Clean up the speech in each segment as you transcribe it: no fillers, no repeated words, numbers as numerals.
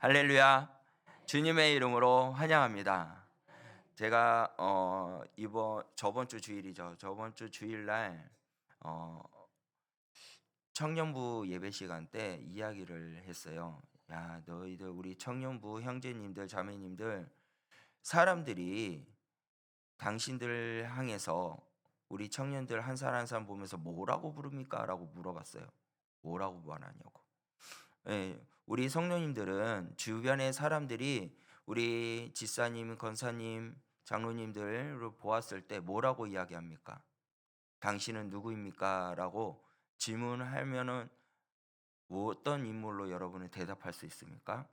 할렐루야. 주님의 이름으로 환영합니다. 제가 이번 저번 주 주일이죠. 저번 주 주일날 어, 청년부 예배 시간 때 이야기를 했어요. 야, 너희들 우리 청년부 형제님들, 자매님들 사람들이 당신들 향해서 우리 청년들 한 사람 한 사람 보면서 뭐라고 부릅니까? 라고 물어봤어요. 뭐라고 말하냐고. 예, 우리 성도님들은 주변의 사람들이 우리 지사님, 권사님, 장로님들을 보았을 때 뭐라고 이야기합니까? 당신은 누구입니까? 라고 질문하면은 어떤 인물로 여러분은 대답할 수 있습니까?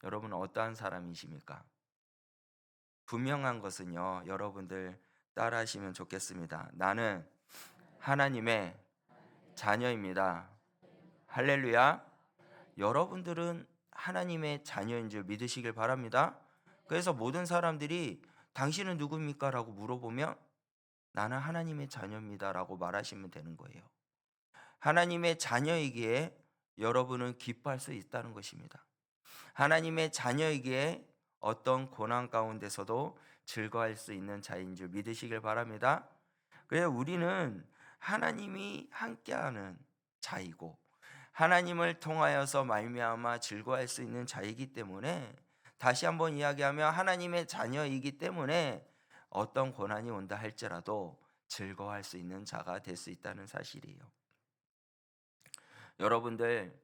여러분은 어떠한 사람이십니까? 분명한 것은요, 여러분들 따라하시면 좋겠습니다. 나는 하나님의 자녀입니다. 할렐루야. 여러분들은 하나님의 자녀인 줄 믿으시길 바랍니다. 그래서 모든 사람들이 당신은 누굽니까? 라고 물어보면 나는 하나님의 자녀입니다. 라고 말하시면 되는 거예요. 하나님의 자녀이기에 여러분은 기뻐할 수 있다는 것입니다. 하나님의 자녀이기에 어떤 고난 가운데서도 즐거워할 수 있는 자인 줄 믿으시길 바랍니다. 그래서 우리는 하나님이 함께하는 자이고 하나님을 통하여서 말미암아 즐거워할 수 있는 자이기 때문에 다시 한번 이야기하면 하나님의 자녀이기 때문에 어떤 고난이 온다 할지라도 즐거워할 수 있는 자가 될 수 있다는 사실이에요. 여러분들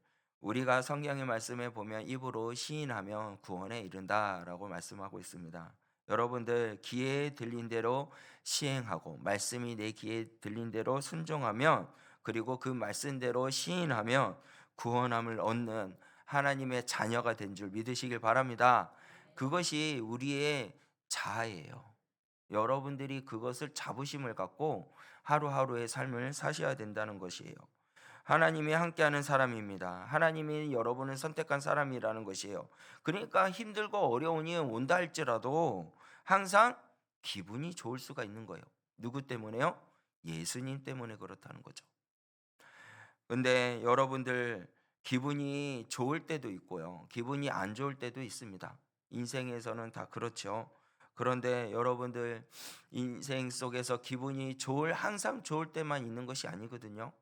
우리가 성경의 말씀에 보면 입으로 시인하면 구원에 이른다라고 말씀하고 있습니다. 여러분들 귀에 들린 대로 시행하고 말씀이 내 귀에 들린 대로 순종하면 그리고 그 말씀대로 시인하면 구원함을 얻는 하나님의 자녀가 된 줄 믿으시길 바랍니다. 그것이 우리의 자아예요. 여러분들이 그것을 자부심을 갖고 하루하루의 삶을 사셔야 된다는 것이에요. 하나님이 함께하는 사람입니다. 하나님이 여러분을 선택한 사람이라는 것이에요. 그러니까 힘들고 어려움이 온다 할지라도 항상 기분이 좋을 수가 있는 거예요. 누구 때문에요? 예수님 때문에 그렇다는 거죠. 근데 여러분들 기분이 좋을 때도 있고요. 기분이 안 좋을 때도 있습니다. 인생에서는 다 그렇죠. 그런데 여러분들 인생 속에서 기분이 항상 좋을 때만 있는 것이 아니거든요.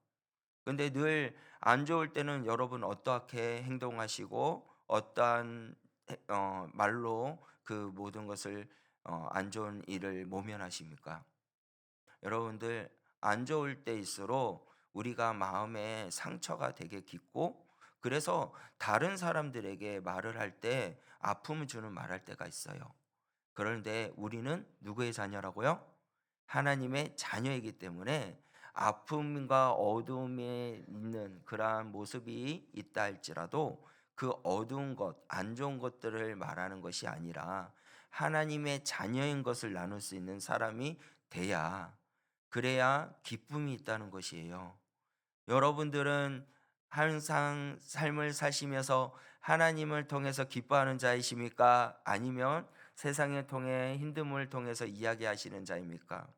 근데 늘 안 좋을 때는 여러분 어떻게 행동하시고 어떠한 말로 그 모든 것을 안 좋은 일을 모면하십니까? 여러분들 안 좋을 때일수록 우리가 마음에 상처가 되게 깊고 그래서 다른 사람들에게 말을 할 때 아픔을 주는 말할 때가 있어요. 그런데 우리는 누구의 자녀라고요? 하나님의 자녀이기 때문에 아픔과 어두움에 있는 그러한 모습이 있다 할지라도 그 어두운 것, 안 좋은 것들을 말하는 것이 아니라 하나님의 자녀인 것을 나눌 수 있는 사람이 돼야 그래야 기쁨이 있다는 것이에요. 여러분들은 항상 삶을 사시면서 하나님을 통해서 기뻐하는 자이십니까? 아니면 세상을 통해 힘듦을 통해서 이야기하시는 자입니까?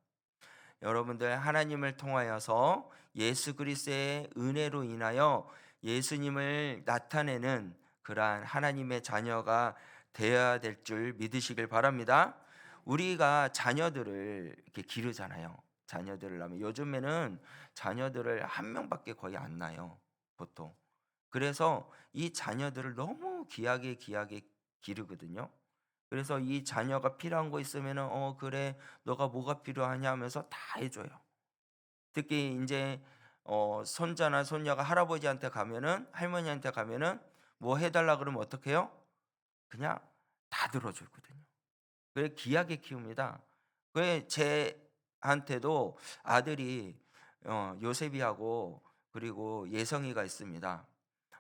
여러분들 하나님을 통하여서 예수 그리스도의 은혜로 인하여 예수님을 나타내는 그러한 하나님의 자녀가 되어야 될 줄 믿으시길 바랍니다. 우리가 자녀들을 이렇게 기르잖아요. 자녀들을 낳으면 요즘에는 자녀들을 한 명밖에 거의 안 낳아요. 보통. 그래서 이 자녀들을 너무 귀하게 기르거든요. 그래서 이 자녀가 필요한 거 있으면은 그래 너가 뭐가 필요하냐 하면서 다 해줘요. 특히 이제 손자나 손녀가 할아버지한테 가면은 할머니한테 가면은 뭐 해달라 그러면 어떻게 해요? 그냥 다 들어주거든요. 그래 귀하게 키웁니다. 왜 제한테도 아들이 요셉이하고 그리고 예성이가 있습니다.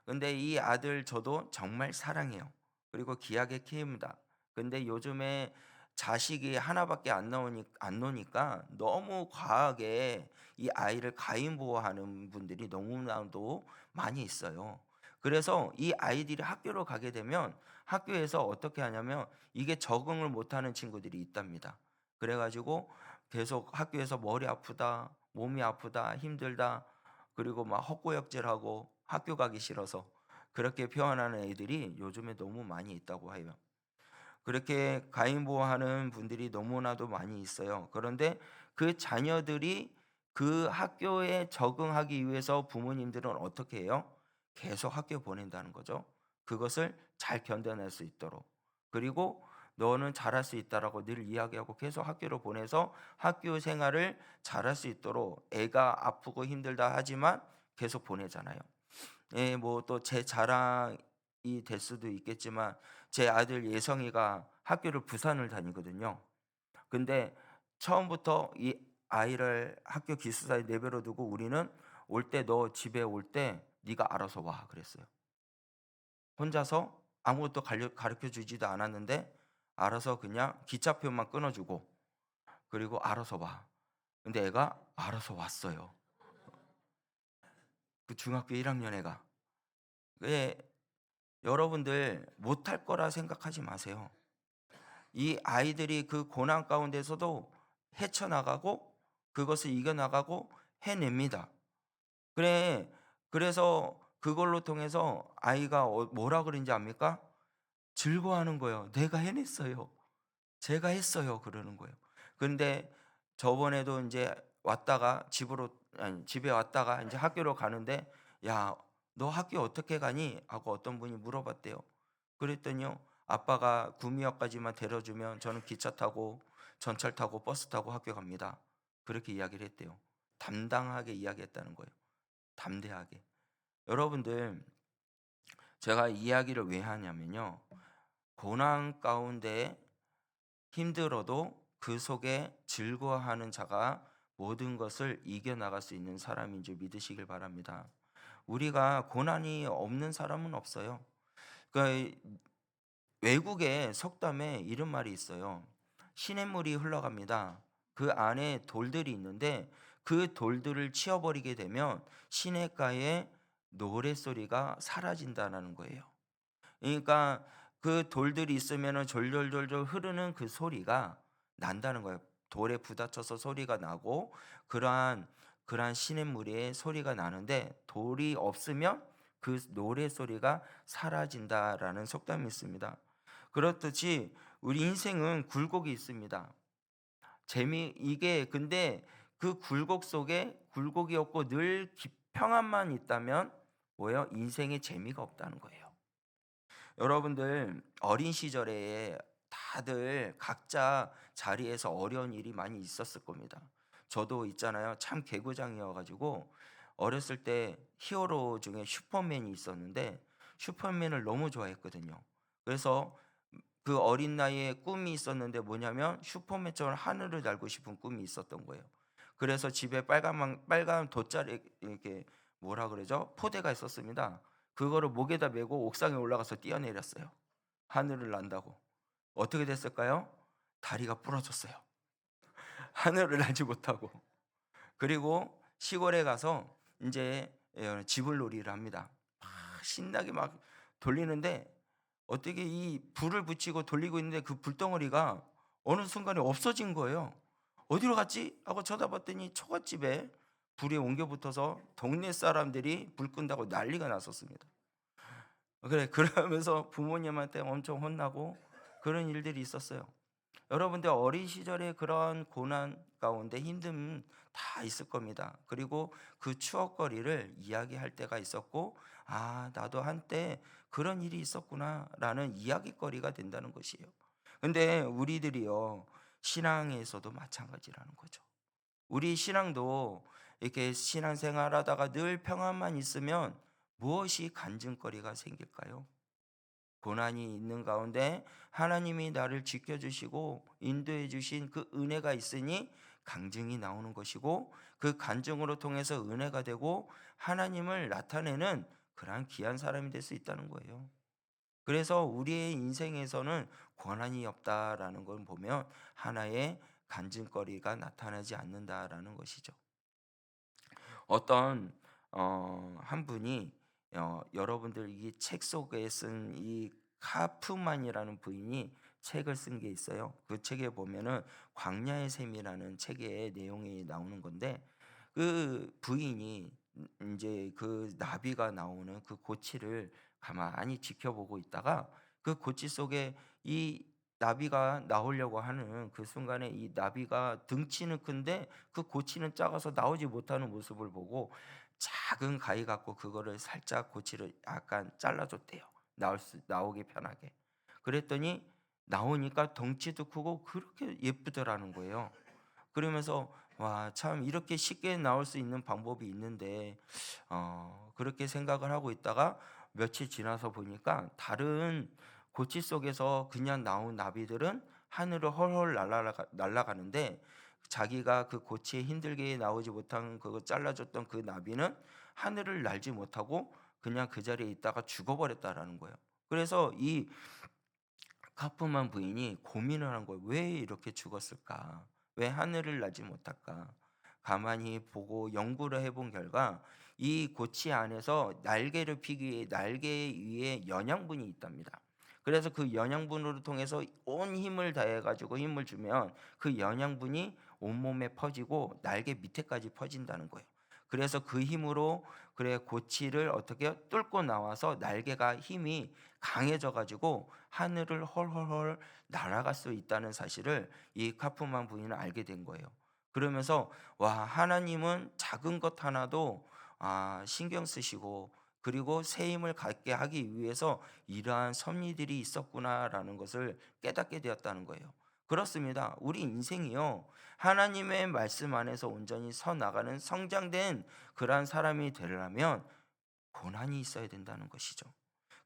근데 이 아들 저도 정말 사랑해요. 그리고 귀하게 키웁니다. 근데 요즘에 자식이 하나밖에 안 노니까 너무 과하게 이 아이를 가인 보호하는 분들이 너무나도 많이 있어요. 그래서 이 아이들이 학교로 가게 되면 학교에서 어떻게 하냐면 이게 적응을 못하는 친구들이 있답니다. 그래가지고 계속 학교에서 머리 아프다, 몸이 아프다, 힘들다, 그리고 막 헛구역질하고 학교 가기 싫어서 그렇게 표현하는 애들이 요즘에 너무 많이 있다고 해요. 그렇게 가인보호하는 분들이 너무나도 많이 있어요. 그런데 그 자녀들이 그 학교에 적응하기 위해서 부모님들은 어떻게 해요? 계속 학교 보낸다는 거죠. 그것을 잘 견뎌낼 수 있도록. 그리고 너는 잘할 수 있다라고 늘 이야기하고 계속 학교로 보내서 학교 생활을 잘할 수 있도록, 애가 아프고 힘들다 하지만 계속 보내잖아요. 예, 뭐 또 제 자랑이 될 수도 있겠지만 제 아들 예성이가 학교를 부산을 다니거든요. 근데 처음부터 이 아이를 학교 기숙사에 내버려 두고 우리는 올 때 너 집에 올 때 네가 알아서 와 그랬어요. 혼자서 아무것도 가르쳐 주지도 않았는데 알아서 그냥 기차표만 끊어 주고 그리고 알아서 와. 근데 애가 알아서 왔어요. 그 중학교 1학년 애가. 왜 여러분들 못할 거라 생각하지 마세요. 이 아이들이 그 고난 가운데서도 헤쳐나가고 그것을 이겨나가고 해냅니다. 그래, 그래서 그걸로 통해서 아이가 뭐라 그런지 압니까? 즐거워하는 거예요. 내가 해냈어요. 제가 했어요. 그러는 거예요. 그런데 저번에도 이제 왔다가 집에 왔다가 이제 학교로 가는데 야, 너 학교 어떻게 가니? 하고 어떤 분이 물어봤대요. 그랬더니요. 아빠가 구미역까지만 데려주면 저는 기차 타고 전철 타고 버스 타고 학교 갑니다. 그렇게 이야기를 했대요. 담당하게 이야기했다는 거예요. 담대하게. 여러분들, 제가 이야기를 왜 하냐면요. 고난 가운데 힘들어도 그 속에 즐거워하는 자가 모든 것을 이겨나갈 수 있는 사람인 줄 믿으시길 바랍니다. 우리가 고난이 없는 사람은 없어요. 그러니까 외국에 속담에 이런 말이 있어요. 시냇물이 흘러갑니다. 그 안에 돌들이 있는데 그 돌들을 치워버리게 되면 시냇가의 노랫소리가 사라진다는 거예요. 그러니까 그 돌들이 있으면 졸졸졸졸 흐르는 그 소리가 난다는 거예요. 돌에 부딪혀서 소리가 나고 그러한 시냇물의 소리가 나는데 돌이 없으면 그 노래 소리가 사라진다라는 속담이 있습니다. 그렇듯이 우리 인생은 굴곡이 있습니다. 이게 근데 그 굴곡 속에 굴곡이 없고 늘 평안만 있다면 뭐예요? 인생에 재미가 없다는 거예요. 여러분들 어린 시절에 다들 각자 자리에서 어려운 일이 많이 있었을 겁니다. 저도 있잖아요. 참 개구장이어 가지고 어렸을 때 히어로 중에 슈퍼맨이 있었는데 슈퍼맨을 너무 좋아했거든요. 그래서 그 어린 나이에 꿈이 있었는데 뭐냐면 슈퍼맨처럼 하늘을 날고 싶은 꿈이 있었던 거예요. 그래서 집에 빨간 돗자리 이렇게 뭐라 그러죠? 포대가 있었습니다. 그거를 목에다 메고 옥상에 올라가서 뛰어내렸어요. 하늘을 난다고. 어떻게 됐을까요? 다리가 부러졌어요. 하늘을 날지 못하고. 그리고 시골에 가서 이제 지불놀이를 합니다. 막 신나게 막 돌리는데 어떻게 이 불을 붙이고 돌리고 있는데 그 불덩어리가 어느 순간에 없어진 거예요. 어디로 갔지? 하고 쳐다봤더니 초가집에 불이 옮겨 붙어서 동네 사람들이 불 끈다고 난리가 났었습니다. 그래, 그러면서 부모님한테 엄청 혼나고 그런 일들이 있었어요. 여러분들 어린 시절에 그런 고난 가운데 힘듦 다 있을 겁니다. 그리고 그 추억거리를 이야기할 때가 있었고, 아, 나도 한때 그런 일이 있었구나라는 이야기거리가 된다는 것이에요. 근데 우리들이요, 신앙에서도 마찬가지라는 거죠. 우리 신앙도 이렇게 신앙생활 하다가 늘 평안만 있으면 무엇이 간증거리가 생길까요? 고난이 있는 가운데 하나님이 나를 지켜주시고 인도해 주신 그 은혜가 있으니 간증이 나오는 것이고 그 간증으로 통해서 은혜가 되고 하나님을 나타내는 그러한 귀한 사람이 될 수 있다는 거예요. 그래서 우리의 인생에서는 고난이 없다라는 걸 보면 하나의 간증거리가 나타나지 않는다라는 것이죠. 어떤 한 분이 여러분들 이 책 속에 쓴 이 카프만이라는 부인이 책을 쓴 게 있어요. 그 책에 보면은 광야의 샘이라는 책의 내용이 나오는 건데 그 부인이 이제 그 나비가 나오는 그 고치를 가만히 지켜보고 있다가 그 고치 속에 이 나비가 나오려고 하는 그 순간에 이 나비가 등치는 큰데 그 고치는 작아서 나오지 못하는 모습을 보고 작은 가위 갖고 그거를 살짝 고치를 약간 잘라줬대요. 나오기 편하게. 그랬더니 나오니까 덩치도 크고 그렇게 예쁘더라는 거예요. 그러면서 와, 참 이렇게 쉽게 나올 수 있는 방법이 있는데 그렇게 생각을 하고 있다가 며칠 지나서 보니까 다른 고치 속에서 그냥 나온 나비들은 하늘을 헐헐 날아가는데 자기가 그 고치에 힘들게 나오지 못한 그거 잘라줬던 그 나비는 하늘을 날지 못하고 그냥 그 자리에 있다가 죽어버렸다라는 거예요. 그래서 이 카프만 부인이 고민을 한 거예요. 왜 이렇게 죽었을까? 왜 하늘을 날지 못할까? 가만히 보고 연구를 해본 결과 이 고치 안에서 날개를 피기 위해 날개 위에 영양분이 있답니다. 그래서 그 영양분으로 통해서 온 힘을 다해 가지고 힘을 주면 그 영양분이 온몸에 퍼지고 날개 밑에까지 퍼진다는 거예요. 그래서 그 힘으로 그래 고치를 어떻게 뚫고 나와서 날개가 힘이 강해져 가지고 하늘을 헐헐헐 날아갈 수 있다는 사실을 이 카프만 부인은 알게 된 거예요. 그러면서 와, 하나님은 작은 것 하나도 신경 쓰시고 그리고 새 힘을 갖게 하기 위해서 이러한 섭리들이 있었구나라는 것을 깨닫게 되었다는 거예요. 그렇습니다. 우리 인생이요, 하나님의 말씀 안에서 온전히 서 나가는 성장된 그러한 사람이 되려면 고난이 있어야 된다는 것이죠.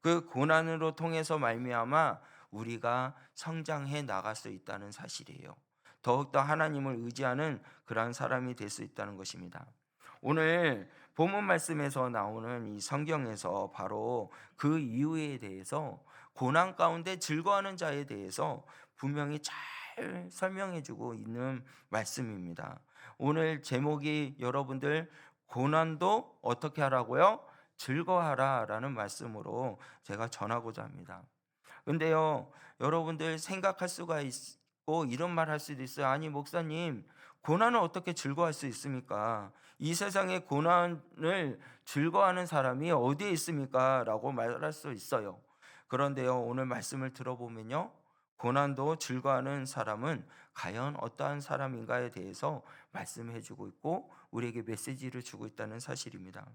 그 고난으로 통해서 말미암아 우리가 성장해 나갈 수 있다는 사실이에요. 더욱더 하나님을 의지하는 그러한 사람이 될 수 있다는 것입니다. 오늘 본문 말씀에서 나오는 이 성경에서 바로 그 이유에 대해서 고난 가운데 즐거워하는 자에 대해서 분명히 잘 설명해 주고 있는 말씀입니다. 오늘 제목이 여러분들 고난도 어떻게 하라고요? 즐거워하라라는 말씀으로 제가 전하고자 합니다. 근데요, 여러분들 생각할 수가 있고 이런 말 할 수도 있어요. 아니, 목사님, 고난을 어떻게 즐거워할 수 있습니까? 이 세상에 고난을 즐거워하는 사람이 어디에 있습니까? 라고 말할 수 있어요. 그런데요, 오늘 말씀을 들어보면요, 고난도 즐거워하는 사람은 과연 어떠한 사람인가에 대해서 말씀해 주고 있고 우리에게 메시지를 주고 있다는 사실입니다.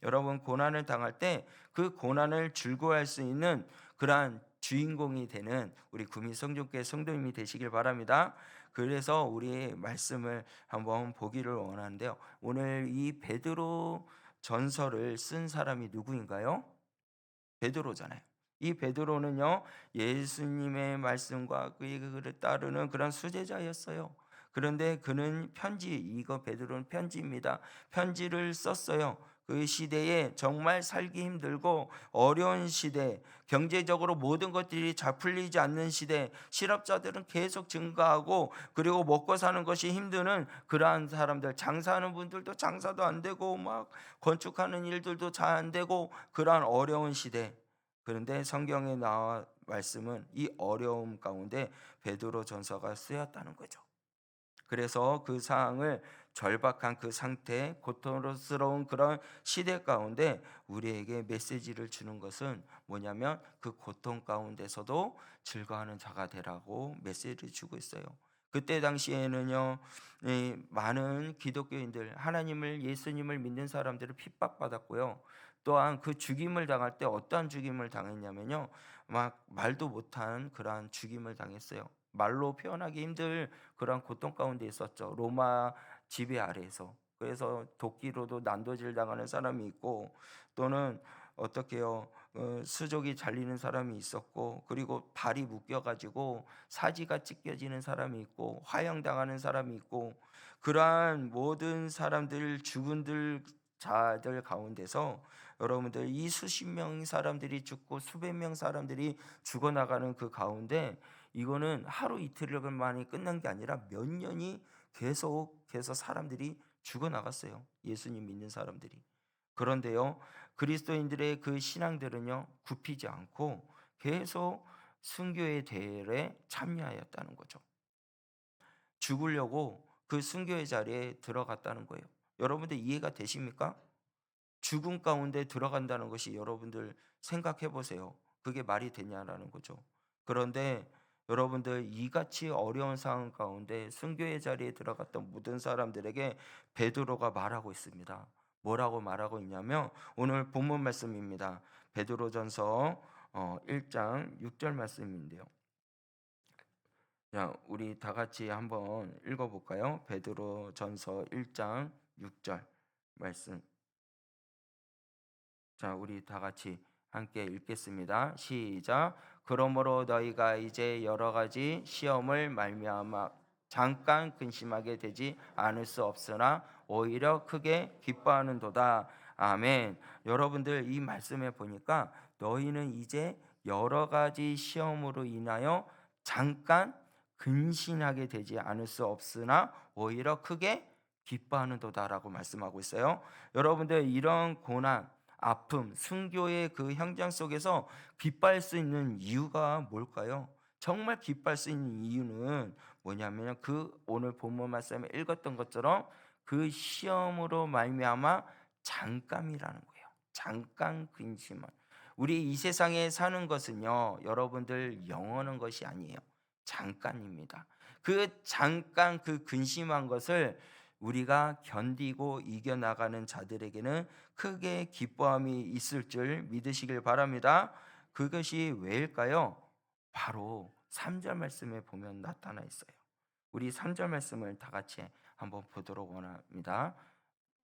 여러분, 고난을 당할 때 그 고난을 즐거워할 수 있는 그러한 주인공이 되는 우리 구미 성전교회 성도님이 되시길 바랍니다. 그래서 우리 말씀을 한번 보기를 원하는데요. 오늘 이 베드로 전서를 쓴 사람이 누구인가요? 베드로잖아요. 이 베드로는요, 예수님의 말씀과 그를 따르는 그런 수제자였어요. 그런데 그는 이거 베드로는 편지입니다. 편지를 썼어요. 그 시대에 정말 살기 힘들고 어려운 시대, 경제적으로 모든 것들이 잘 풀리지 않는 시대, 실업자들은 계속 증가하고 그리고 먹고 사는 것이 힘드는 그러한 사람들, 장사하는 분들도 장사도 안 되고 막 건축하는 일들도 잘 안 되고 그러한 어려운 시대. 그런데 성경에 나와 말씀은 이 어려움 가운데 베드로 전서가 쓰였다는 거죠. 그래서 그 상황을 절박한 그 상태, 고통스러운 그런 시대 가운데 우리에게 메시지를 주는 것은 뭐냐면 그 고통 가운데서도 즐거워하는 자가 되라고 메시지를 주고 있어요. 그때 당시에는요, 이 많은 기독교인들, 하나님을 예수님을 믿는 사람들을 핍박받았고요. 또한 그 죽임을 당할 때 어떠한 죽임을 당했냐면요, 막 말도 못한 그러한 죽임을 당했어요. 말로 표현하기 힘들 그런 고통 가운데 있었죠. 로마 지배 아래에서. 그래서 도끼로도 난도질 당하는 사람이 있고 또는 어떻게요? 수족이 잘리는 사람이 있었고 그리고 발이 묶여 가지고 사지가 찢겨지는 사람이 있고 화형당하는 사람이 있고 그러한 모든 사람들 죽은들 자들 가운데서 여러분들 이 수십 명 사람들이 죽고 수백 명 사람들이 죽어나가는 그 가운데 이거는 하루 이틀만이 끝난 게 아니라 몇 년이 계속해서 사람들이 죽어나갔어요. 예수님 믿는 사람들이. 그런데요, 그리스도인들의 그 신앙들은요, 굽히지 않고 계속 순교의 대회에 참여하였다는 거죠. 죽으려고 그 순교의 자리에 들어갔다는 거예요. 여러분들 이해가 되십니까? 죽음 가운데 들어간다는 것이 여러분들 생각해 보세요. 그게 말이 되냐라는 거죠. 그런데 여러분들 이같이 어려운 상황 가운데 순교의 자리에 들어갔던 모든 사람들에게 베드로가 말하고 있습니다. 뭐라고 말하고 있냐면 오늘 본문 말씀입니다. 베드로전서 1장 6절 말씀인데요. 자, 우리 다 같이 한번 읽어볼까요? 베드로전서 1장 6절 말씀. 자, 우리 다 같이 함께 읽겠습니다. 시작. 그러므로 너희가 이제 여러 가지 시험을 말미암아 잠깐 근심하게 되지 않을 수 없으나 오히려 크게 기뻐하는도다. 아멘. 여러분들 이 말씀에 보니까 너희는 이제 여러 가지 시험으로 인하여 잠깐 근심하게 되지 않을 수 없으나 오히려 크게 기뻐하는도다라고 말씀하고 있어요. 여러분들 이런 고난 아픔, 순교의 그 현장 속에서 기뻐할 수 있는 이유가 뭘까요? 정말 기뻐할 수 있는 이유는 뭐냐면 그 오늘 본문 말씀에 읽었던 것처럼 그 시험으로 말미암아 잠깐이라는 거예요. 잠깐 근심은 우리 이 세상에 사는 것은요, 여러분들 영원한 것이 아니에요. 잠깐입니다. 그 잠깐 그 근심한 것을 우리가 견디고 이겨나가는 자들에게는 크게 기뻐함이 있을 줄 믿으시길 바랍니다. 그것이 왜일까요? 바로 3절 말씀에 보면 나타나 있어요. 우리 3절 말씀을 다 같이 한번 보도록 원합니다.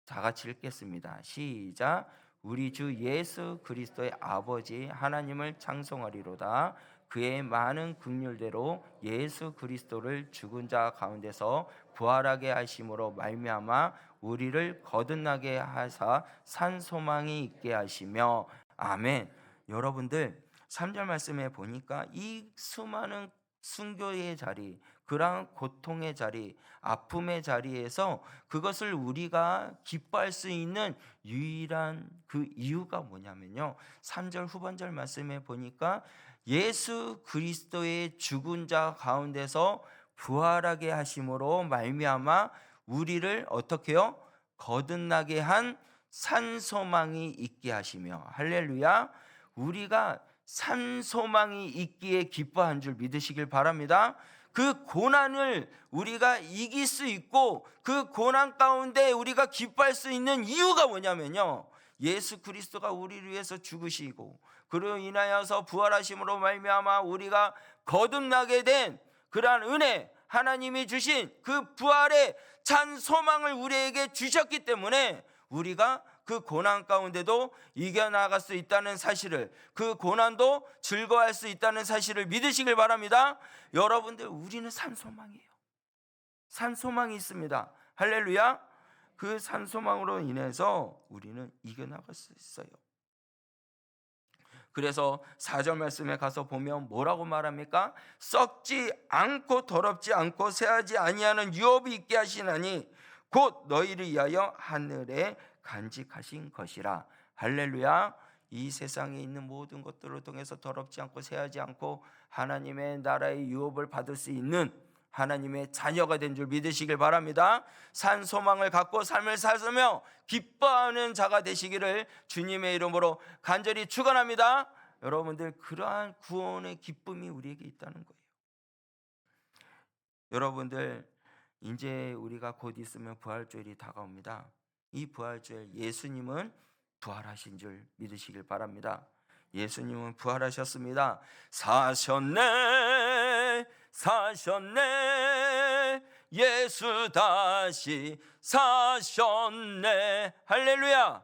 다 같이 읽겠습니다. 시작. 우리 주 예수 그리스도의 아버지 하나님을 찬송하리로다. 그의 많은 긍휼대로 예수 그리스도를 죽은 자 가운데서 부활하게 하심으로 말미암아 우리를 거듭나게 하사 산 소망이 있게 하시며 아멘. 여러분들 3절 말씀에 보니까 이 수많은 순교의 자리, 그러한 고통의 자리, 아픔의 자리에서 그것을 우리가 기뻐할 수 있는 유일한 그 이유가 뭐냐면요, 3절 후반절 말씀에 보니까 예수 그리스도의 죽은 자 가운데서 부활하게 하심으로 말미암아 우리를 어떻게요? 거듭나게 한 산 소망이 있게 하시며 할렐루야. 우리가 산 소망이 있기에 기뻐한 줄 믿으시길 바랍니다. 그 고난을 우리가 이길 수 있고 그 고난 가운데 우리가 기뻐할 수 있는 이유가 뭐냐면요, 예수 그리스도가 우리를 위해서 죽으시고 그로 인하여서 부활하심으로 말미암아 우리가 거듭나게 된 그러한 은혜, 하나님이 주신 그 부활의 찬 소망을 우리에게 주셨기 때문에 우리가 그 고난 가운데도 이겨나갈 수 있다는 사실을, 그 고난도 즐거워할 수 있다는 사실을 믿으시길 바랍니다. 여러분들, 우리는 산소망이에요. 산소망이 있습니다. 할렐루야. 그 산소망으로 인해서 우리는 이겨나갈 수 있어요. 그래서 4절 말씀에 가서 보면 뭐라고 말합니까? 썩지 않고 더럽지 않고 새하지 아니하는 유업이 있게 하시나니 곧 너희를 위하여 하늘에 간직하신 것이라. 할렐루야. 이 세상에 있는 모든 것들을 통해서 더럽지 않고 새하지 않고 하나님의 나라의 유업을 받을 수 있는 하나님의 자녀가 된 줄 믿으시길 바랍니다. 산 소망을 갖고 삶을 살며 기뻐하는 자가 되시기를 주님의 이름으로 간절히 축원합니다. 여러분들, 그러한 구원의 기쁨이 우리에게 있다는 거예요. 여러분들, 이제 우리가 곧 있으면 부활주일이 다가옵니다. 이 부활주일, 예수님은 부활하신 줄 믿으시길 바랍니다. 예수님은 부활하셨습니다. 사셨네, 사셨네, 예수 다시 사셨네. 할렐루야.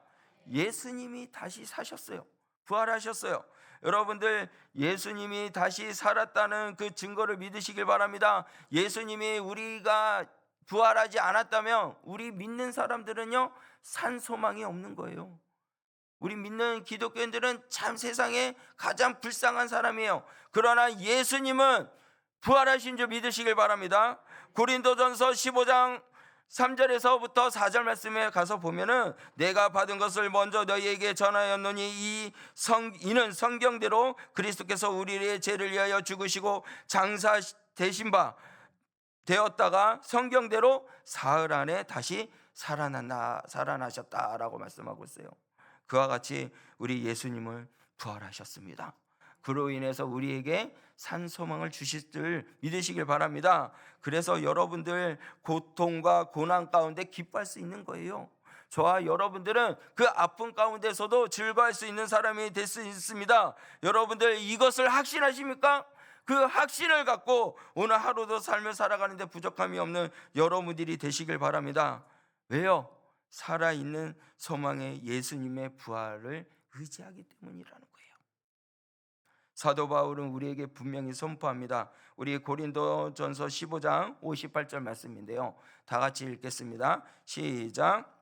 예수님이 다시 사셨어요. 부활하셨어요. 여러분들, 예수님이 다시 살았다는 그 증거를 믿으시길 바랍니다. 예수님이 우리가 부활하지 않았다면 우리 믿는 사람들은요, 산 소망이 없는 거예요. 우리 믿는 기독교인들은 참 세상에 가장 불쌍한 사람이에요. 그러나 예수님은 부활하신 줄 믿으시길 바랍니다. 고린도전서 15장 3절에서부터 4절 말씀에 가서 보면은 내가 받은 것을 먼저 너희에게 전하였노니 이는 성경대로 그리스도께서 우리의 죄를 위하여 죽으시고 장사 되신 바 되었다가 성경대로 사흘 안에 다시 살아나셨다라고 말씀하고 있어요. 그와 같이 우리 예수님을 부활하셨습니다. 그로 인해서 우리에게 산 소망을 주실 줄 믿으시길 바랍니다. 그래서 여러분들 고통과 고난 가운데 기뻐할 수 있는 거예요. 저와 여러분들은 그 아픔 가운데서도 즐거워할 수 있는 사람이 될 수 있습니다. 여러분들 이것을 확신하십니까? 그 확신을 갖고 오늘 하루도 삶을 살아가는데 부족함이 없는 여러분들이 되시길 바랍니다. 왜요? 살아있는 소망의 예수님의 부활을 의지하기 때문이라는 거예요. 사도 바울은 우리에게 분명히 선포합니다. 우리 고린도전서 15장 58절 말씀인데요, 다 같이 읽겠습니다. 시작.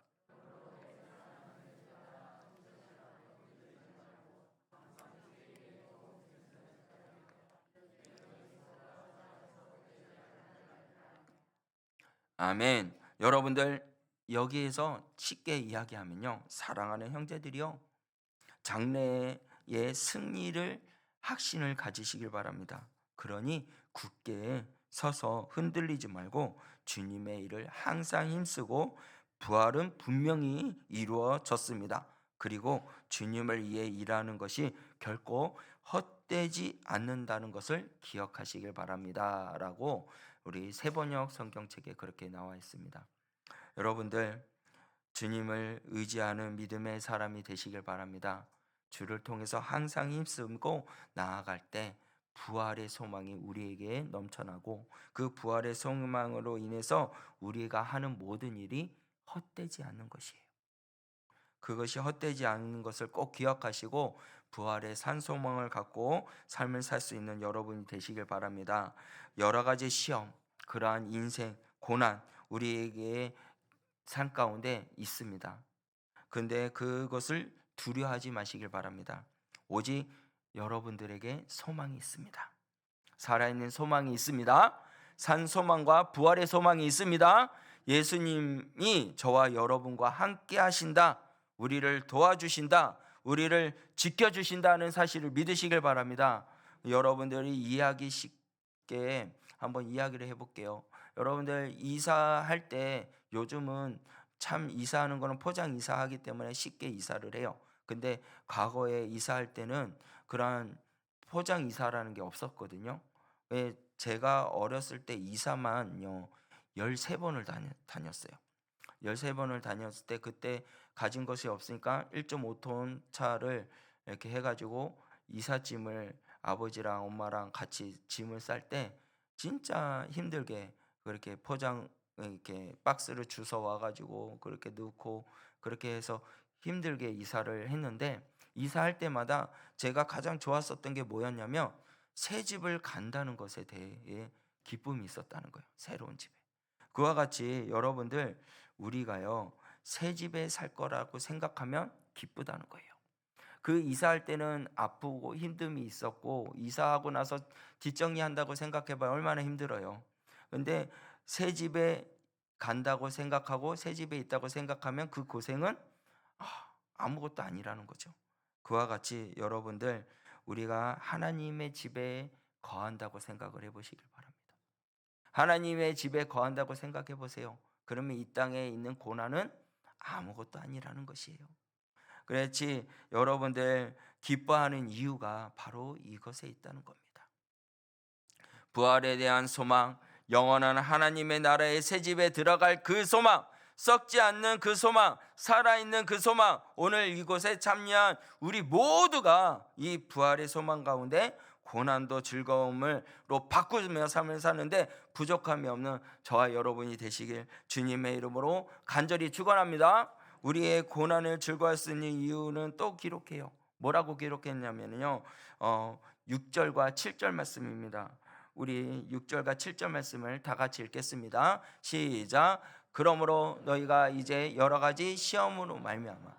아멘. 여러분들 여기에서 쉽게 이야기하면요, 사랑하는 형제들이요, 장래의 승리를 확신을 가지시길 바랍니다. 그러니 굳게 서서 흔들리지 말고 주님의 일을 항상 힘쓰고, 부활은 분명히 이루어졌습니다. 그리고 주님을 위해 일하는 것이 결코 헛되지 않는다는 것을 기억하시길 바랍니다 라고 우리 세번역 성경책에 그렇게 나와 있습니다. 여러분들 주님을 의지하는 믿음의 사람이 되시길 바랍니다. 주를 통해서 항상 힘쓰고 나아갈 때 부활의 소망이 우리에게 넘쳐나고, 그 부활의 소망으로 인해서 우리가 하는 모든 일이 헛되지 않는 것이에요. 그것이 헛되지 않는 것을 꼭 기억하시고 부활의 산 소망을 갖고 삶을 살 수 있는 여러분이 되시길 바랍니다. 여러 가지 시험, 그러한 인생 고난 우리에게 삶 가운데 있습니다. 근데 그것을 두려워하지 마시길 바랍니다. 오직 여러분들에게 소망이 있습니다. 살아있는 소망이 있습니다. 산 소망과 부활의 소망이 있습니다. 예수님이 저와 여러분과 함께 하신다, 우리를 도와주신다, 우리를 지켜주신다는 사실을 믿으시길 바랍니다. 여러분들이 이해하기 쉽게 한번 이야기를 해볼게요. 여러분들 이사할 때 요즘은 참 이사하는 거는 포장 이사하기 때문에 쉽게 이사를 해요. 근데 과거에 이사할 때는 그러한 포장 이사라는 게 없었거든요. 왜? 제가 어렸을 때 이사만요 13번을 다녔어요. 13번을 다녔을 때 그때 가진 것이 없으니까 1.5톤 차를 이렇게 해가지고 이삿짐을 아버지랑 엄마랑 같이 짐을 쌀 때 진짜 힘들게 그렇게 포장 이렇게 박스를 주워 와가지고 그렇게 넣고 그렇게 해서 힘들게 이사를 했는데, 이사할 때마다 제가 가장 좋았었던 게 뭐였냐면 새 집을 간다는 것에 대해 기쁨이 있었다는 거예요. 새로운 집에. 그와 같이 여러분들 우리가요 새 집에 살 거라고 생각하면 기쁘다는 거예요. 그 이사할 때는 아프고 힘듦이 있었고, 이사하고 나서 뒷정리한다고 생각해봐요. 얼마나 힘들어요. 근데 새 집에 간다고 생각하고 새 집에 있다고 생각하면 그 고생은 아무것도 아니라는 거죠. 그와 같이 여러분들 우리가 하나님의 집에 거한다고 생각을 해보시길 바랍니다. 하나님의 집에 거한다고 생각해 보세요. 그러면 이 땅에 있는 고난은 아무것도 아니라는 것이에요. 그렇지, 여러분들 기뻐하는 이유가 바로 이것에 있다는 겁니다. 부활에 대한 소망, 영원한 하나님의 나라의 새 집에 들어갈 그 소망, 썩지 않는 그 소망, 살아있는 그 소망, 오늘 이곳에 참여한 우리 모두가 이 부활의 소망 가운데 고난도 즐거움으로 바꾸며 삶을 사는데 부족함이 없는 저와 여러분이 되시길 주님의 이름으로 간절히 축원합니다. 우리의 고난을 즐거워할 수 있는 이유는 또 기록해요. 뭐라고 기록했냐면요 6절과 7절 말씀입니다. 우리 6절과 7절 말씀을 다 같이 읽겠습니다. 시작. 그러므로 너희가 이제 여러 가지 시험으로 말미암아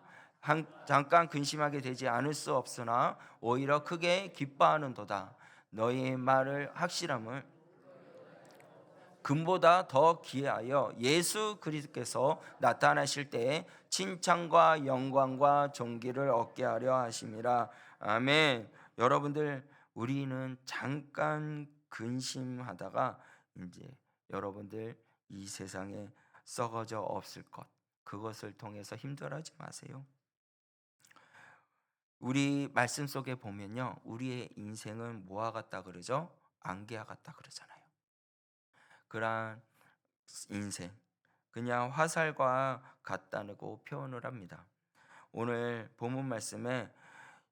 잠깐 근심하게 되지 않을 수 없으나 오히려 크게 기뻐하는도다. 너희의 말을 확실함을 금보다 더 귀하여 예수 그리스도께서 나타나실 때에 칭찬과 영광과 존귀를 얻게 하려 하심이라. 아멘. 여러분들 우리는 잠깐 근심하다가 이제 여러분들 이 세상에 썩어져 없을 것, 그것을 통해서 힘들어하지 마세요. 우리 말씀 속에 보면요, 우리의 인생은 뭐와 같다 그러죠? 안개와 같다 그러잖아요. 그러한 인생, 그냥 화살과 같다고 표현을 합니다. 오늘 본문 말씀에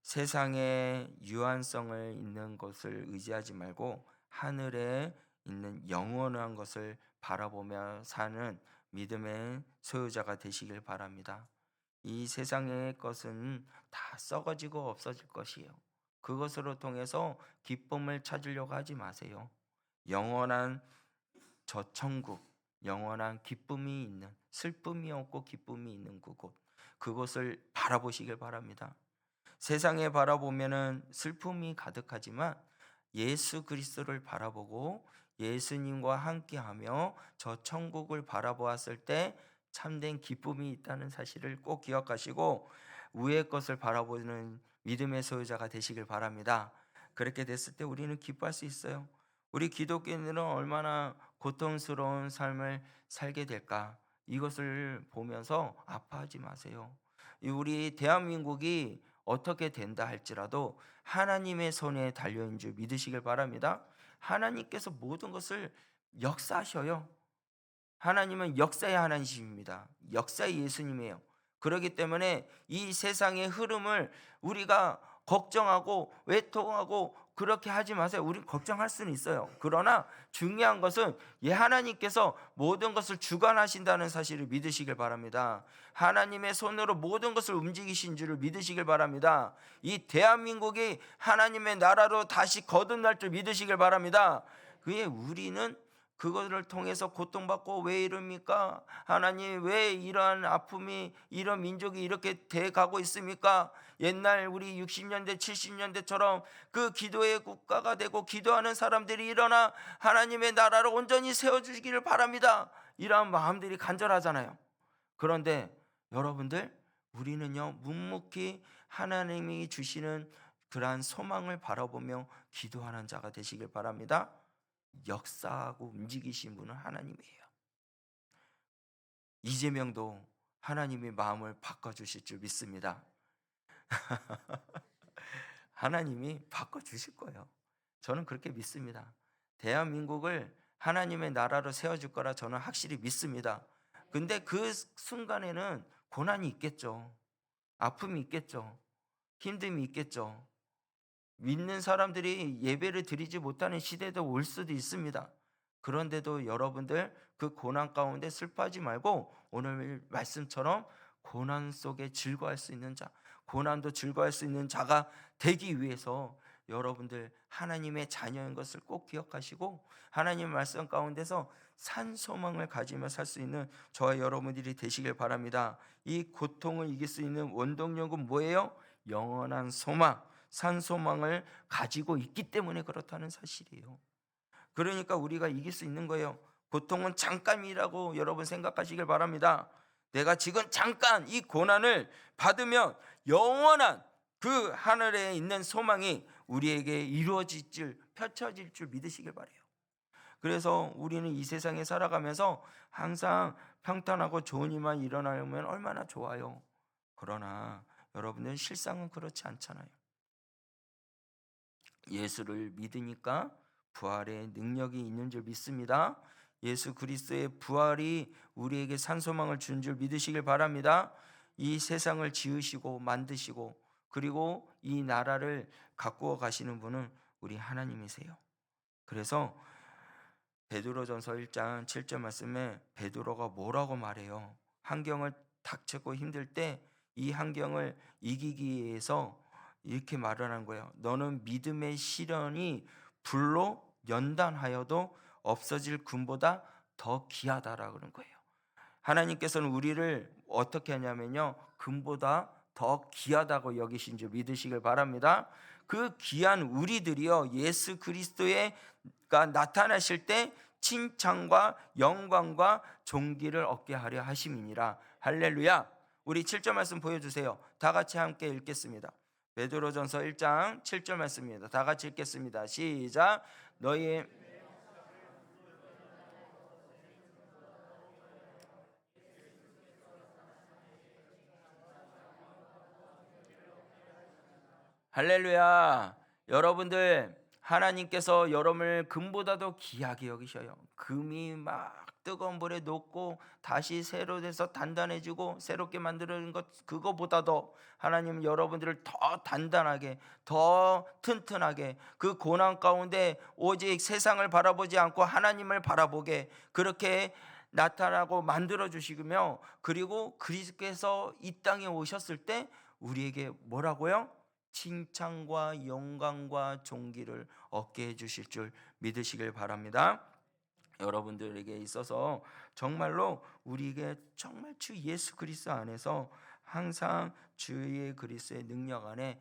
세상의 유한성을 있는 것을 의지하지 말고 하늘에 있는 영원한 것을 바라보며 사는 믿음의 소유자가 되시길 바랍니다. 이 세상의 것은 다 썩어지고 없어질 것이에요. 그것으로 통해서 기쁨을 찾으려고 하지 마세요. 영원한 저 천국, 영원한 기쁨이 있는, 슬픔이 없고 기쁨이 있는 그곳을 바라보시길 바랍니다. 세상에 바라보면은 슬픔이 가득하지만 예수 그리스도를 바라보고 예수님과 함께하며 저 천국을 바라보았을 때 참된 기쁨이 있다는 사실을 꼭 기억하시고 위의 것을 바라보는 믿음의 소유자가 되시길 바랍니다. 그렇게 됐을 때 우리는 기뻐할 수 있어요. 우리 기독교인들은 얼마나 고통스러운 삶을 살게 될까? 이것을 보면서 아파하지 마세요. 우리 대한민국이 어떻게 된다 할지라도 하나님의 손에 달려있는 줄 믿으시길 바랍니다. 하나님께서 모든 것을 역사하셔요. 하나님은 역사의 하나님이십니다. 역사의 예수님이에요. 그렇기 때문에 이 세상의 흐름을 우리가 걱정하고 외통하고 그렇게 하지 마세요. 우린 걱정할 수는 있어요. 그러나 중요한 것은 하나님께서 모든 것을 주관하신다는 사실을 믿으시길 바랍니다. 하나님의 손으로 모든 것을 움직이신 줄을 믿으시길 바랍니다. 이 대한민국이 하나님의 나라로 다시 거듭날 줄 믿으시길 바랍니다. 그에 우리는 그것을 통해서 고통받고 왜 이럽니까? 하나님 왜 이러한 아픔이 이런 민족이 이렇게 돼 가고 있습니까? 옛날 우리 60년대 70년대처럼 그 기도의 국가가 되고 기도하는 사람들이 일어나 하나님의 나라를 온전히 세워주시기를 바랍니다. 이러한 마음들이 간절하잖아요. 그런데 여러분들 우리는요 묵묵히 하나님이 주시는 그러한 소망을 바라보며 기도하는 자가 되시길 바랍니다. 역사하고 움직이신 분은 하나님이에요. 이재명도 하나님의 마음을 바꿔주실 줄 믿습니다. 하나님이 바꿔주실 거예요. 저는 그렇게 믿습니다. 대한민국을 하나님의 나라로 세워줄 거라 저는 확실히 믿습니다. 근데 그 순간에는 고난이 있겠죠. 아픔이 있겠죠. 힘듦이 있겠죠. 믿는 사람들이 예배를 드리지 못하는 시대도 올 수도 있습니다. 그런데도 여러분들 그 고난 가운데 슬퍼하지 말고 오늘 말씀처럼 고난 속에 즐거워할 수 있는 자, 고난도 즐거워할 수 있는 자가 되기 위해서 여러분들 하나님의 자녀인 것을 꼭 기억하시고 하나님의 말씀 가운데서 산 소망을 가지며 살 수 있는 저와 여러분들이 되시길 바랍니다. 이 고통을 이길 수 있는 원동력은 뭐예요? 영원한 소망, 산 소망을 가지고 있기 때문에 그렇다는 사실이에요. 그러니까 우리가 이길 수 있는 거예요. 고통은 잠깐이라고 여러분 생각하시길 바랍니다. 내가 지금 잠깐 이 고난을 받으면 영원한 그 하늘에 있는 소망이 우리에게 이루어질 줄, 펼쳐질 줄 믿으시길 바라요. 그래서 우리는 이 세상에 살아가면서 항상 평탄하고 좋은 일만 일어나면 얼마나 좋아요. 그러나 여러분들 실상은 그렇지 않잖아요. 예수를 믿으니까 부활의 능력이 있는 줄 믿습니다. 예수 그리스도의 부활이 우리에게 산소망을 준 줄 믿으시길 바랍니다. 이 세상을 지으시고 만드시고 그리고 이 나라를 가꾸어 가시는 분은 우리 하나님이세요. 그래서 베드로전서 1장 7절 말씀에 베드로가 뭐라고 말해요? 환경을 닥치고 힘들 때 이 환경을 이기기 위해서 이렇게 말을 하는 거예요. 너는 믿음의 시련이 불로 연단하여도 없어질 금보다 더 귀하다라 그런 거예요. 하나님께서는 우리를 어떻게 하냐면요, 금보다 더 귀하다고 여기신 줄 믿으시길 바랍니다. 그 귀한 우리들이요 예수 그리스도가 나타나실 때 칭찬과 영광과 존귀를 얻게 하려 하심이니라. 할렐루야. 우리 7절 말씀 보여주세요. 다 같이 함께 읽겠습니다. 베드로전서 1장 7절 말씀입니다. 다 같이 읽겠습니다. 시작. 너희 할렐루야. 여러분들, 하나님께서 여러분을 금보다도 귀하게 여기셔요. 금이 막 뜨거운 불에 녹고 다시 새로 돼서 단단해지고 새롭게 만드는 것, 그거보다도 하나님은 여러분들을 더 단단하게, 더 튼튼하게, 그 고난 가운데 오직 세상을 바라보지 않고 하나님을 바라보게 그렇게 나타나고 만들어 주시며, 그리고 그리스도께서 이 땅에 오셨을 때 우리에게 뭐라고요? 칭찬과 영광과 존귀를 얻게 해주실 줄 믿으시길 바랍니다. 여러분들에게 있어서 정말로 우리에게 정말 주 예수 그리스도 안에서 항상 주의 그리스도의 능력 안에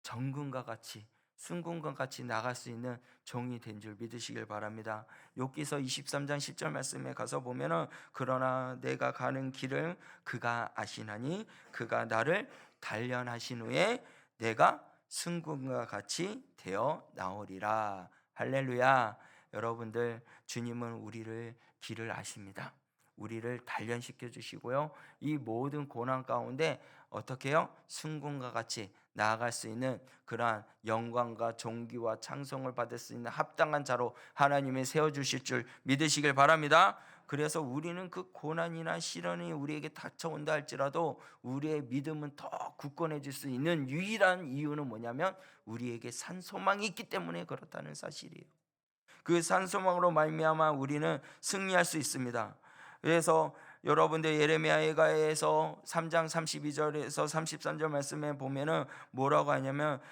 정금과 같이, 순금과 같이 나갈 수 있는 종이 된 줄 믿으시길 바랍니다. 욥기서 23장 10절 말씀에 가서 보면은, 그러나 내가 가는 길을 그가 아시나니 그가 나를 단련하신 후에 내가 순금과 같이 되어 나오리라. 할렐루야. 여러분들, 주님은 우리를 길을 아십니다. 우리를 단련시켜 주시고요, 이 모든 고난 가운데 어떻게 해요? 순금과 같이 나아갈 수 있는 그러한 영광과 존귀와 찬송을 받을 수 있는 합당한 자로 하나님이 세워주실 줄 믿으시길 바랍니다. 그래서 우리는 그 고난이나 시련이 우리에게 닥쳐온다 할지라도 우리의 믿음은 더 굳건해질 수 있는 유일한 이유는 뭐냐면, 우리에게 산 소망이 있기 때문에 그렇다는 사실이에요. 그 산 소망으로 말미암아 우리는 승리할 수 있습니다. 그래서 여러분들, 예레미야에서 3장 32절에서 33절 말씀에 보면은 뭐라고 하냐면,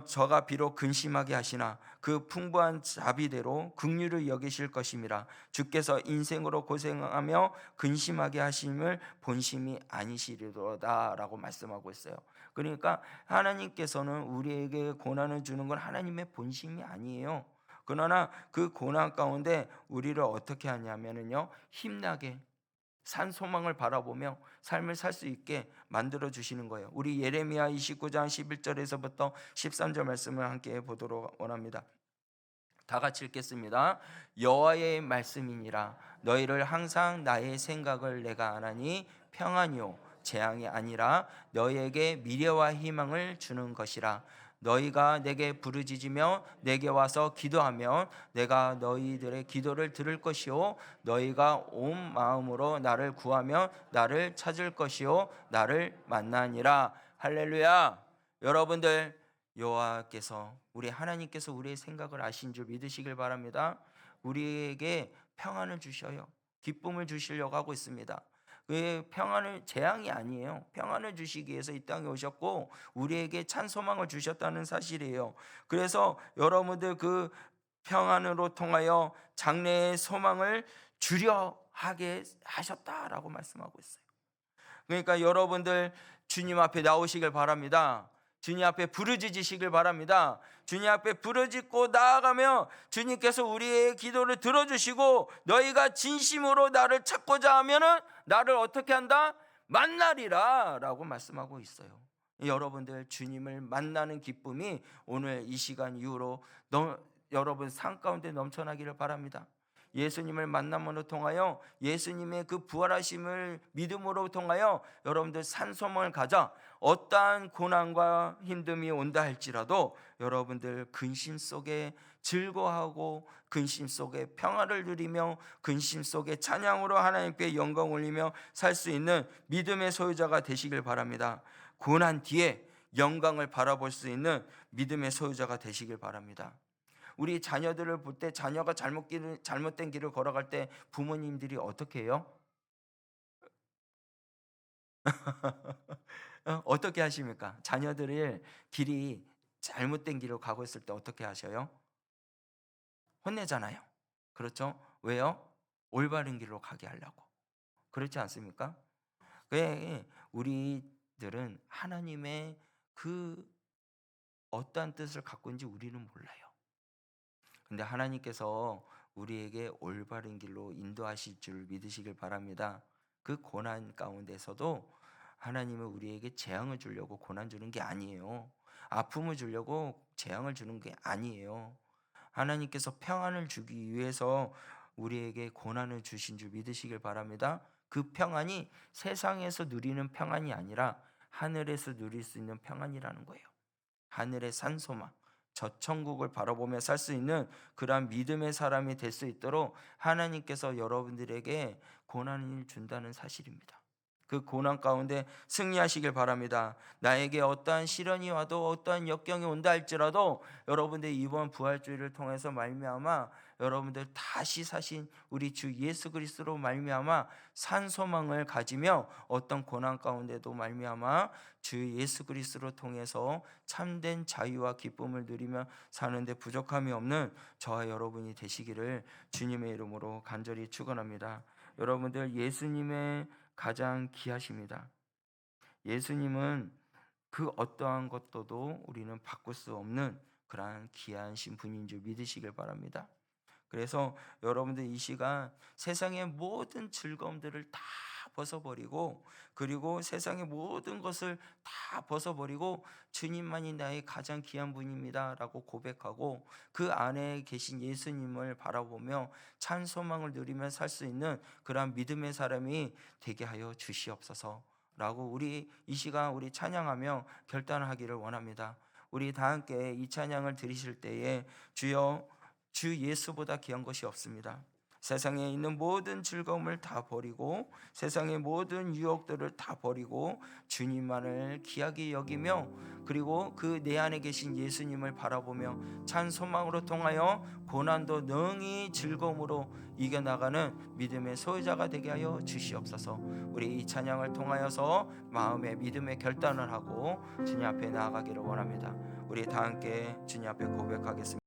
저가 비록 근심하게 하시나 그 풍부한 자비대로 긍휼을 여기실 것임이라. 주께서 인생으로 고생하며 근심하게 하심을 본심이 아니시리로다라고 말씀하고 있어요. 그러니까 하나님께서는 우리에게 고난을 주는 건 하나님의 본심이 아니에요. 그러나 그 고난 가운데 우리를 어떻게 하냐면요, 힘나게 산 소망을 바라보며 삶을 살 수 있게 만들어 주시는 거예요. 우리 예레미야 29장 11절에서부터 13절 말씀을 함께 보도록 원합니다. 다 같이 읽겠습니다. 여호와의 말씀이니라. 너희를 항상 나의 생각을 내가 아나니 평안이요 재앙이 아니라 너희에게 미래와 희망을 주는 것이라. 너희가 내게 부르짖으며 내게 와서 기도하면 내가 너희들의 기도를 들을 것이요 너희가 온 마음으로 나를 구하면 나를 찾을 것이요 나를 만나니라. 할렐루야. 여러분들, 여호와께서, 우리 하나님께서 우리의 생각을 아신 줄 믿으시길 바랍니다. 우리에게 평안을 주셔요. 기쁨을 주시려고 하고 있습니다. 그 평안을, 재앙이 아니에요. 평안을 주시기 위해서 이 땅에 오셨고 우리에게 찬 소망을 주셨다는 사실이에요. 그래서 여러분들, 그 평안으로 통하여 장래의 소망을 주려 하게 하셨다라고 말씀하고 있어요. 그러니까 여러분들, 주님 앞에 나오시길 바랍니다. 주님 앞에 부르짖으시길 바랍니다. 주님 앞에 부르짖고 나아가면 주님께서 우리의 기도를 들어주시고, 너희가 진심으로 나를 찾고자 하면은 나를 어떻게 한다? 만나리라 라고 말씀하고 있어요. 여러분들, 주님을 만나는 기쁨이 오늘 이 시간 이후로 여러분 삶 가운데 넘쳐나기를 바랍니다. 예수님을 만남으로 통하여, 예수님의 그 부활하심을 믿음으로 통하여 여러분들 산소망을 가져 어떠한 고난과 힘듦이 온다 할지라도 여러분들 근심 속에 즐거워하고, 근심 속에 평화를 누리며, 근심 속에 찬양으로 하나님께 영광 올리며 살 수 있는 믿음의 소유자가 되시길 바랍니다. 고난 뒤에 영광을 바라볼 수 있는 믿음의 소유자가 되시길 바랍니다. 우리 자녀들을 볼 때, 자녀가 잘못된 길을 걸어갈 때 부모님들이 어떻게 해요? 어떻게 하십니까? 자녀들을 길이 잘못된 길로 가고 있을 때 어떻게 하셔요? 혼내잖아요. 그렇죠? 왜요? 올바른 길로 가게 하려고. 그렇지 않습니까? 왜 우리들은 하나님의 그 어떠한 뜻을 갖고 있는지 우리는 몰라요. 근데 하나님께서 우리에게 올바른 길로 인도하실 줄 믿으시길 바랍니다. 그 고난 가운데서도 하나님은 우리에게 재앙을 주려고 고난 주는 게 아니에요. 아픔을 주려고 재앙을 주는 게 아니에요. 하나님께서 평안을 주기 위해서 우리에게 고난을 주신 줄 믿으시길 바랍니다. 그 평안이 세상에서 누리는 평안이 아니라 하늘에서 누릴 수 있는 평안이라는 거예요. 하늘의 산소망, 저 천국을 바라보며 살 수 있는 그러한 믿음의 사람이 될 수 있도록 하나님께서 여러분들에게 고난을 준다는 사실입니다. 그 고난 가운데 승리하시길 바랍니다. 나에게 어떠한 시련이 와도 어떠한 역경이 온다 할지라도 여러분들 이번 부활주의를 통해서 말미암아 여러분들 다시 사신 우리 주 예수 그리스도로 말미암아 산 소망을 가지며 어떤 고난 가운데도 말미암아 주 예수 그리스도를 통해서 참된 자유와 기쁨을 누리며 사는데 부족함이 없는 저와 여러분이 되시기를 주님의 이름으로 간절히 축원합니다. 여러분들 예수님의 가장 귀하십니다. 예수님은 그 어떠한 것도 우리는 바꿀 수 없는 그러한 귀하신 분인 줄 믿으시길 바랍니다. 그래서 여러분들 이 시간 세상의 모든 즐거움들을 다 벗어버리고, 그리고 세상의 모든 것을 다 벗어버리고 주님만이 나의 가장 귀한 분입니다 라고 고백하고 그 안에 계신 예수님을 바라보며 찬 소망을 누리며 살 수 있는 그러한 믿음의 사람이 되게 하여 주시옵소서 라고 우리 이 시간 우리 찬양하며 결단하기를 원합니다. 우리 다 함께 이 찬양을 드리실 때에 주여, 주 예수보다 귀한 것이 없습니다. 세상에 있는 모든 즐거움을 다 버리고 세상의 모든 유혹들을 다 버리고 주님만을 귀하게 여기며 그리고 그 내 안에 계신 예수님을 바라보며 찬 소망으로 통하여 고난도 능히 즐거움으로 이겨나가는 믿음의 소유자가 되게 하여 주시옵소서. 우리 이 찬양을 통하여서 마음의 믿음의 결단을 하고 주님 앞에 나아가기를 원합니다. 우리 다 함께 주님 앞에 고백하겠습니다.